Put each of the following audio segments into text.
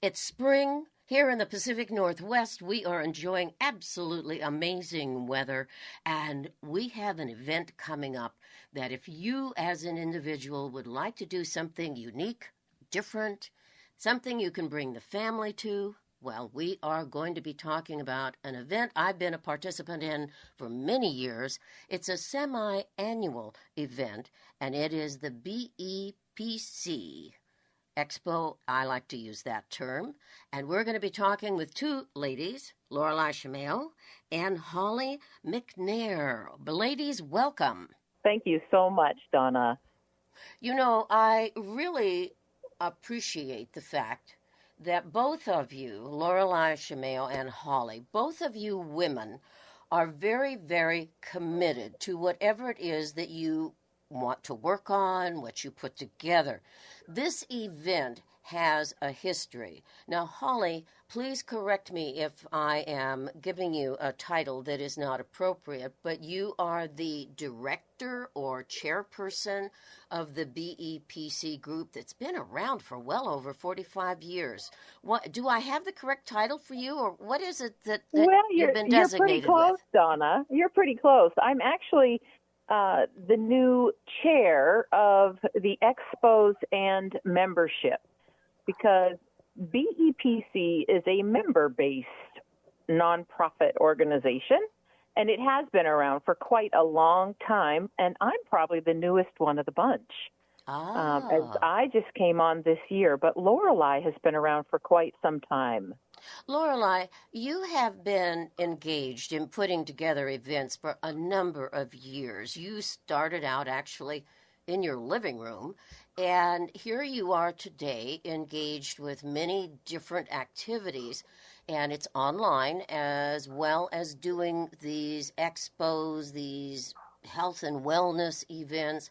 It's spring. Here in the Pacific Northwest, we are enjoying absolutely amazing weather, and we have an event coming up that if you as an individual would like to do something unique, different, something you can bring the family to, well, we are going to be talking about an event I've been a participant in for many years. It's a semi-annual event, and it is the BEPC Expo. I like to use that term. And we're going to be talking with two ladies, Laureli Shimayo and Holli Nicknair. Ladies, welcome. Thank you so much, Donna. You know, I really appreciate the fact that both of you, Laureli Shimayo and Holli, both of you women are very, very committed to whatever it is that you want to work on, what you put together. This event has a history. Now, Holli, please correct me if I am giving you a title that is not appropriate, but you are the director or chairperson of the BEPC group that's been around for well over 45 years. What, do I have the correct title for you, or what is it that you've been designated you're pretty close, with? Donna. You're pretty close. I'm actually the new chair of the expos and membership, because BEPC is a member-based nonprofit organization, and it has been around for quite a long time, and I'm probably the newest one of the bunch. As I just came on this year, but Laureli has been around for quite some time. Laureli, you have been engaged in putting together events for a number of years. You started out actually in your living room, and here you are today engaged with many different activities, and it's online as well as doing these expos, these health and wellness events.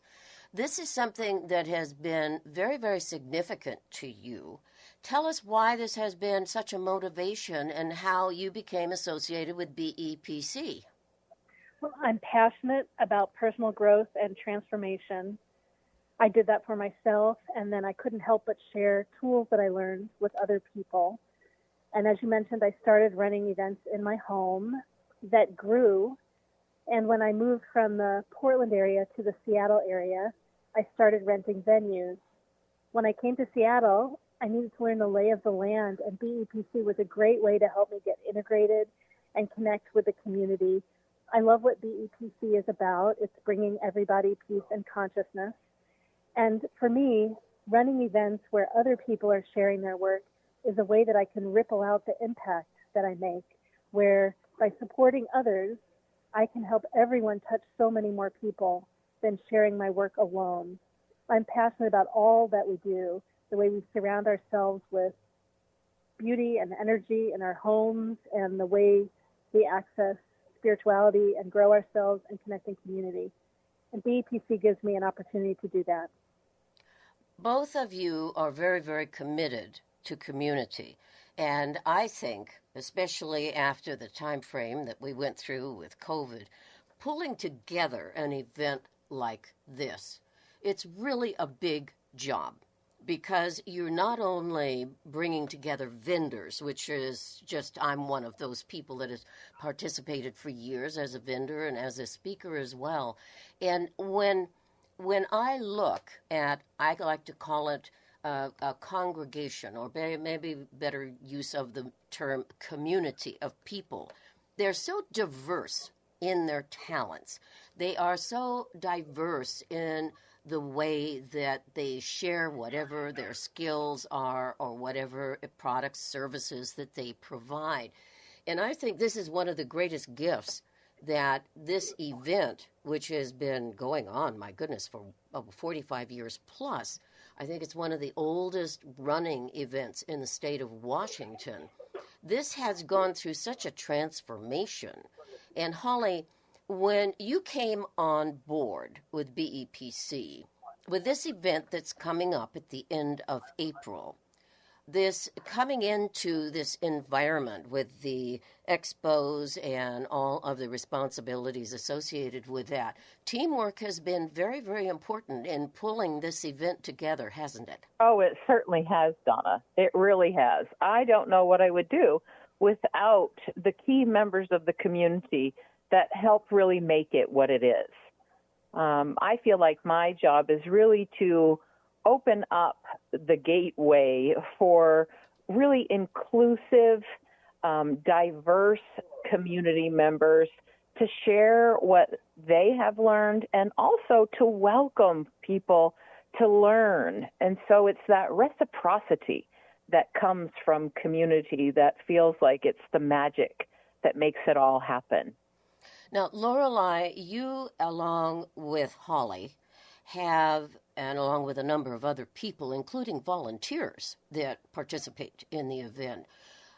This is something that has been very, very significant to you. Tell us why this has been such a motivation and how you became associated with BEPC. Well, I'm passionate about personal growth and transformation. I did that for myself, and then I couldn't help but share tools that I learned with other people. And as you mentioned, I started running events in my home that grew. And when I moved from the Portland area to the Seattle area, I started renting venues. When I came to Seattle, I needed to learn the lay of the land, and BEPC was a great way to help me get integrated and connect with the community. I love what BEPC is about. It's bringing everybody peace and consciousness. And for me, running events where other people are sharing their work is a way that I can ripple out the impact that I make, where by supporting others, I can help everyone touch so many more people than sharing my work alone. I'm passionate about all that we do, the way we surround ourselves with beauty and energy in our homes, and the way we access spirituality and grow ourselves and connect in community. And BEPC gives me an opportunity to do that. Both of you are very, very committed to community. And I think, especially after the time frame that we went through with COVID, pulling together an event like this, it's really a big job, because you're not only bringing together vendors, which is just, I'm one of those people that has participated for years as a vendor and as a speaker as well. And when I look at, I like to call it a congregation, or maybe better use of the term community of people, they're so diverse in their talents. They are so diverse in the way that they share whatever their skills are, or whatever products, services that they provide. And I think this is one of the greatest gifts that this event, which has been going on, my goodness, for over 45 years plus, I think it's one of the oldest running events in the state of Washington. This has gone through such a transformation. And Holli, when you came on board with BEPC, with this event that's coming up at the end of April, this coming into this environment with the expos and all of the responsibilities associated with that, teamwork has been very, very important in pulling this event together, hasn't it? Oh, it certainly has, Donna. It really has. I don't know what I would do without the key members of the community that help really make it what it is. I feel like my job is really to open up the gateway for really inclusive, diverse community members to share what they have learned and also to welcome people to learn. And so it's that reciprocity that comes from community that feels like it's the magic that makes it all happen. Now, Laureli, you, along with Holly, have, and along with a number of other people, including volunteers that participate in the event,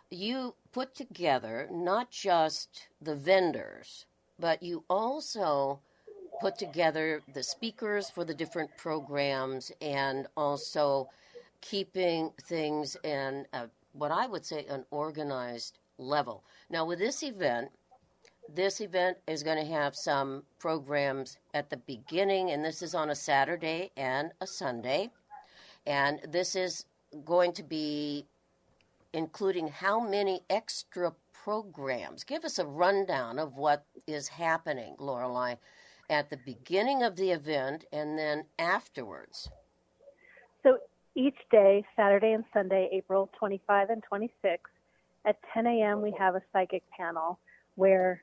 you put together not just the vendors, but you also put together the speakers for the different programs and also keeping things in what I would say an organized level. Now, with this event is going to have some programs at the beginning, and this is on a Saturday and a Sunday. And this is going to be including how many extra programs? Give us a rundown of what is happening, Laureli, at the beginning of the event and then afterwards. So each day, Saturday and Sunday, April 25 and 26, at 10 a.m., we have a psychic panel where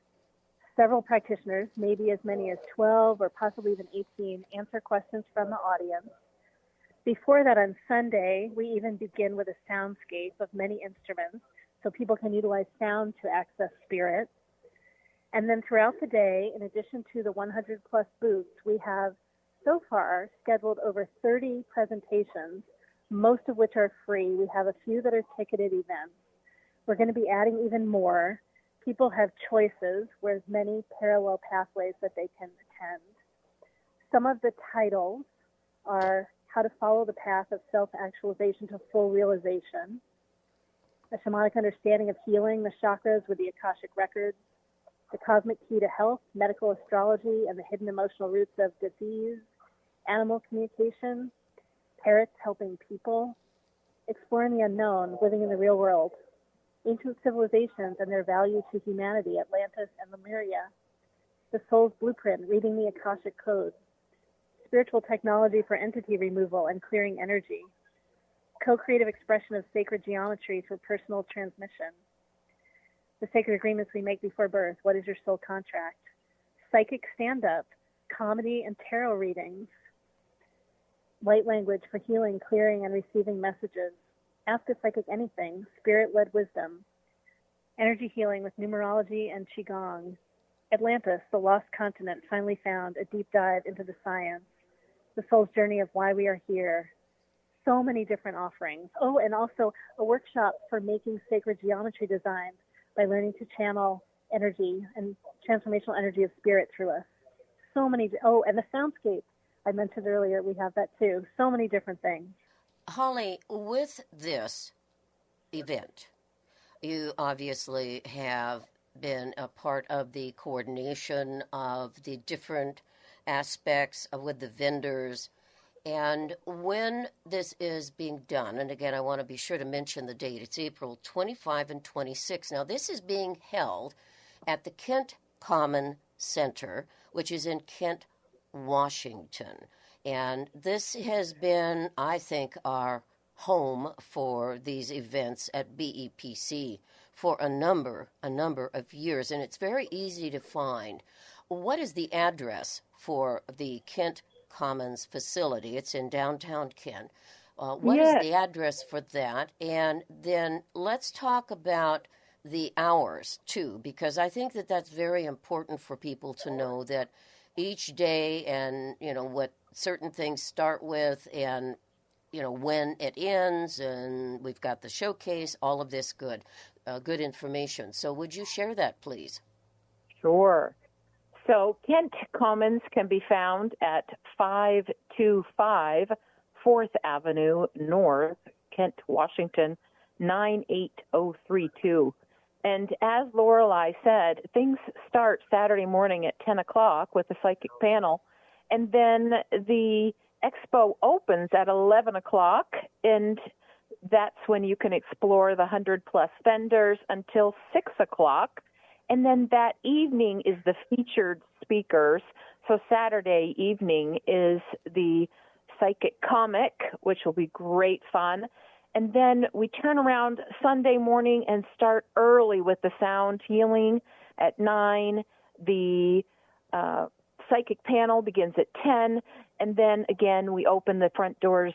several practitioners, maybe as many as 12 or possibly even 18, answer questions from the audience. Before that, on Sunday, we even begin with a soundscape of many instruments so people can utilize sound to access spirit. And then throughout the day, in addition to the 100-plus booths, we have so far scheduled over 30 presentations, most of which are free. We have a few that are ticketed events. We're going to be adding even more. People have choices with many parallel pathways that they can attend. Some of the titles are How to Follow the Path of Self-Actualization to Full Realization, A Shamanic Understanding of Healing the Chakras with the Akashic Records, The Cosmic Key to Health, Medical Astrology and the Hidden Emotional Roots of Disease, Animal Communication, Parrots Helping People, Exploring the Unknown, Living in the Real World, Ancient Civilizations and Their Value to Humanity, Atlantis and Lemuria, The Soul's Blueprint, Reading the Akashic Code, Spiritual Technology for Entity Removal and Clearing Energy, Co-Creative Expression of Sacred Geometry for Personal Transmission, The Sacred Agreements We Make Before Birth, What is Your Soul Contract, Psychic Stand-Up, Comedy and Tarot Readings, Light Language for Healing, Clearing, and Receiving Messages, Ask a Psychic Anything, Spirit-Led Wisdom, Energy Healing with Numerology and Qigong, Atlantis, the Lost Continent Finally Found, a deep dive into the science, The Soul's Journey of Why We Are Here. So many different offerings. Oh, and also a workshop for making sacred geometry designs by learning to channel energy and transformational energy of spirit through us. So many. Oh, and the soundscape I mentioned earlier, we have that too. So many different things. Holly, with this event, you obviously have been a part of the coordination of the different aspects with the vendors. And when this is being done, and again, I want to be sure to mention the date, it's April 25 and 26. Now, this is being held at the Kent Common Center, which is in Kent, Washington. And this has been, I think, our home for these events at BEPC for a number of years, and it's very easy to find. What is the address for the Kent Commons facility? It's in downtown Kent. What is the address for that? And then let's talk about the hours, too, because I think that that's very important for people to know that each day and, what certain things start with and, when it ends, and we've got the showcase, all of this good information. So would you share that, please? Sure. So Kent Commons can be found at 525 4th Avenue North, Kent, Washington, 98032. And as Laureli said, things start Saturday morning at 10 o'clock with the psychic panel, and then the expo opens at 11 o'clock, and that's when you can explore the 100-plus vendors until 6 o'clock. And then that evening is the featured speakers. So Saturday evening is the psychic comic, which will be great fun. And then we turn around Sunday morning and start early with the sound healing at 9. The psychic panel begins at 10. And then, again, we open the front doors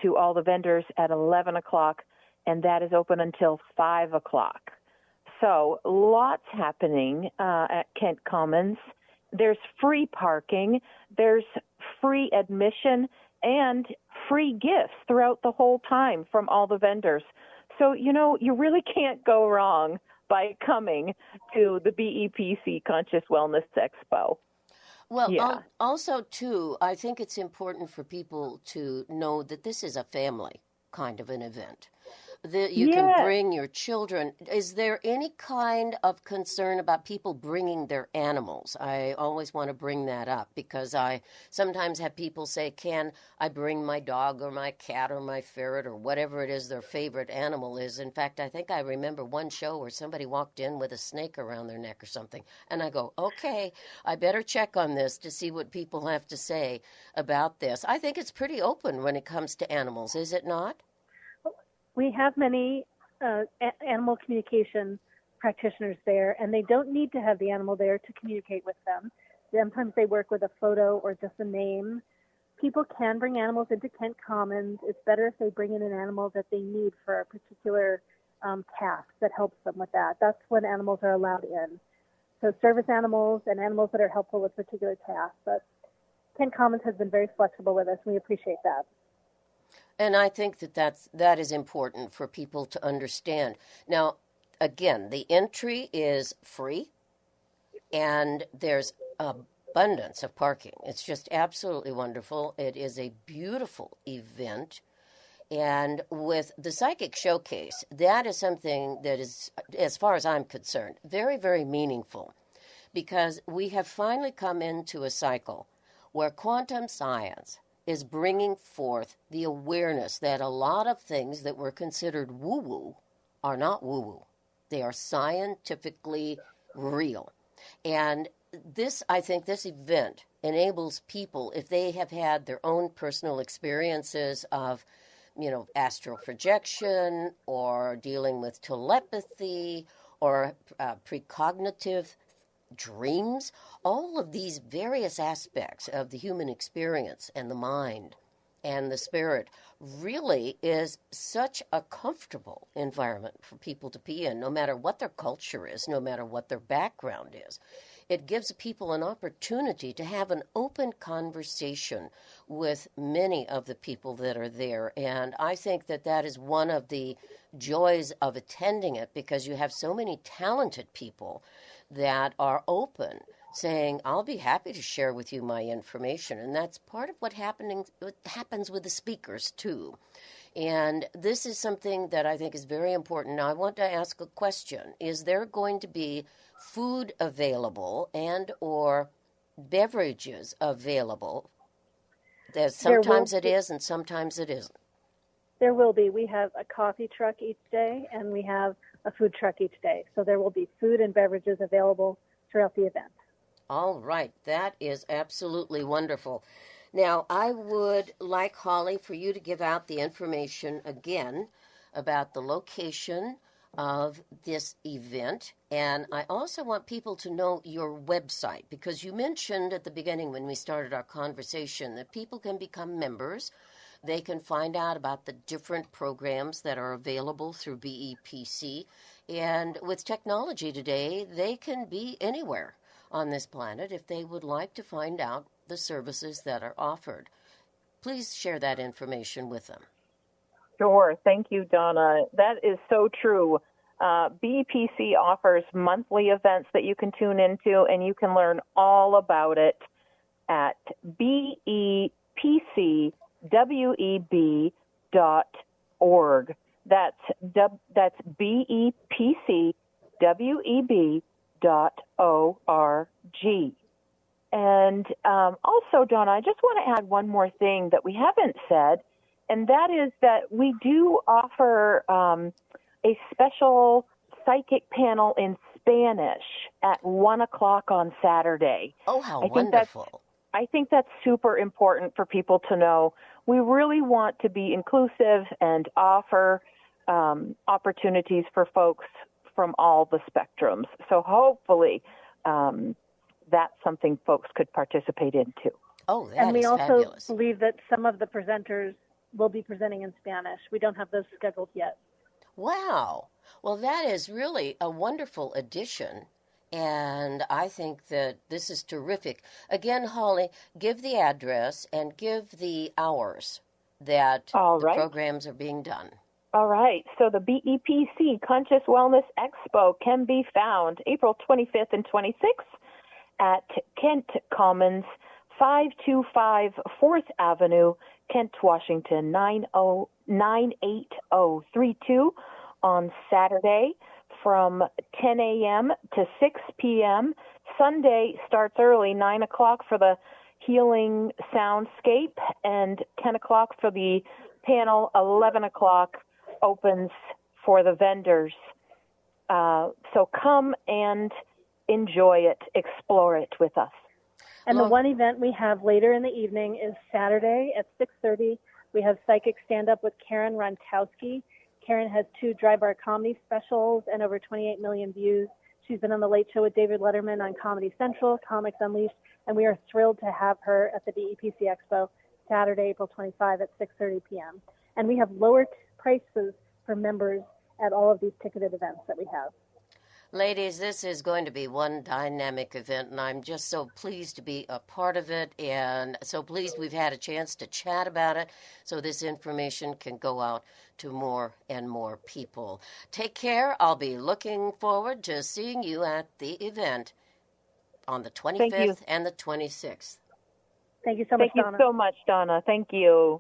to all the vendors at 11 o'clock, and that is open until 5 o'clock. So lots happening at Kent Commons. There's free parking. There's free admission and free gifts throughout the whole time from all the vendors. So, you really can't go wrong by coming to the BEPC Conscious Wellness Expo. Well, Yeah. Also, too, I think it's important for people to know that this is a family kind of an event. That you can bring your children. Is there any kind of concern about people bringing their animals? I always want to bring that up because I sometimes have people say, can I bring my dog or my cat or my ferret or whatever it is their favorite animal is? In fact, I think I remember one show where somebody walked in with a snake around their neck or something. And I go, okay, I better check on this to see what people have to say about this. I think it's pretty open when it comes to animals, is it not? We have many animal communication practitioners there, and they don't need to have the animal there to communicate with them. Sometimes they work with a photo or just a name. People can bring animals into Kent Commons. It's better if they bring in an animal that they need for a particular task that helps them with that. That's when animals are allowed in. So service animals and animals that are helpful with particular tasks. But Kent Commons has been very flexible with us, and we appreciate that. And I think that is important for people to understand. Now, again, the entry is free, and there's abundance of parking. It's just absolutely wonderful. It is a beautiful event. And with the Psychic Showcase, that is something that is, as far as I'm concerned, very, very meaningful, because we have finally come into a cycle where quantum science is bringing forth the awareness that a lot of things that were considered woo-woo are not woo-woo. They are scientifically real. And I think this event enables people, if they have had their own personal experiences of, astral projection or dealing with telepathy or precognitive dreams, all of these various aspects of the human experience and the mind and the spirit really is such a comfortable environment for people to be in, no matter what their culture is, no matter what their background is. It gives people an opportunity to have an open conversation with many of the people that are there. And I think that is one of the joys of attending it, because you have so many talented people that are open, saying, I'll be happy to share with you my information. And that's part of what happens with the speakers, too. And this is something that I think is very important. Now, I want to ask a question. Is there going to be food available and or beverages available? Sometimes it is and sometimes it isn't. There will be. We have a coffee truck each day, and we have a food truck each day. So there will be food and beverages available throughout the event. All right. That is absolutely wonderful. Now, I would like, Holly, for you to give out the information again about the location of this event. And I also want people to know your website, because you mentioned at the beginning when we started our conversation that people can become members. They can find out about the different programs that are available through BEPC. And with technology today, they can be anywhere on this planet if they would like to find out the services that are offered. Please share that information with them. Sure. Thank you, Donna. That is so true. BEPC offers monthly events that you can tune into, and you can learn all about it at BEPCWEB.org. That's BEPCWEB.org. And also, Donna, I just want to add one more thing that we haven't said, and that is that we do offer a special psychic panel in Spanish at 1 o'clock on Saturday. Oh, how wonderful. I think that's super important for people to know. We really want to be inclusive and offer opportunities for folks from all the spectrums. So hopefully that's something folks could participate in too. Oh, that is and we also fabulous. believe that some of the presenters will be presenting in Spanish. We don't have those scheduled yet. Wow. Well, that is really a wonderful addition. And I think that this is terrific. Again, Holly, give the address and give the hours that the programs are being done. All right. So the BEPC Conscious Wellness Expo can be found April 25th and 26th at Kent Commons, 525 4th Avenue, Kent, Washington, 98032 on Saturday from 10 a.m. to 6 p.m. Sunday starts early, 9 o'clock for the healing soundscape and 10 o'clock for the panel. 11 o'clock opens for the vendors. So come and enjoy it, explore it with us. And the one event we have later in the evening is Saturday at 6:30. We have Psychic Stand-Up with Karen Rontowski. Karen has 2 dry bar comedy specials and over 28 million views. She's been on The Late Show with David Letterman on Comedy Central, Comics Unleashed, and we are thrilled to have her at the BEPC Expo Saturday, April 25 at 6:30 p.m. And we have lower prices for members at all of these ticketed events that we have. Ladies, this is going to be one dynamic event, and I'm just so pleased to be a part of it, and so pleased we've had a chance to chat about it so this information can go out to more and more people. Take care. I'll be looking forward to seeing you at the event on the 25th and the 26th. Thank you so much, Donna. Thank you so much, Donna. Thank you.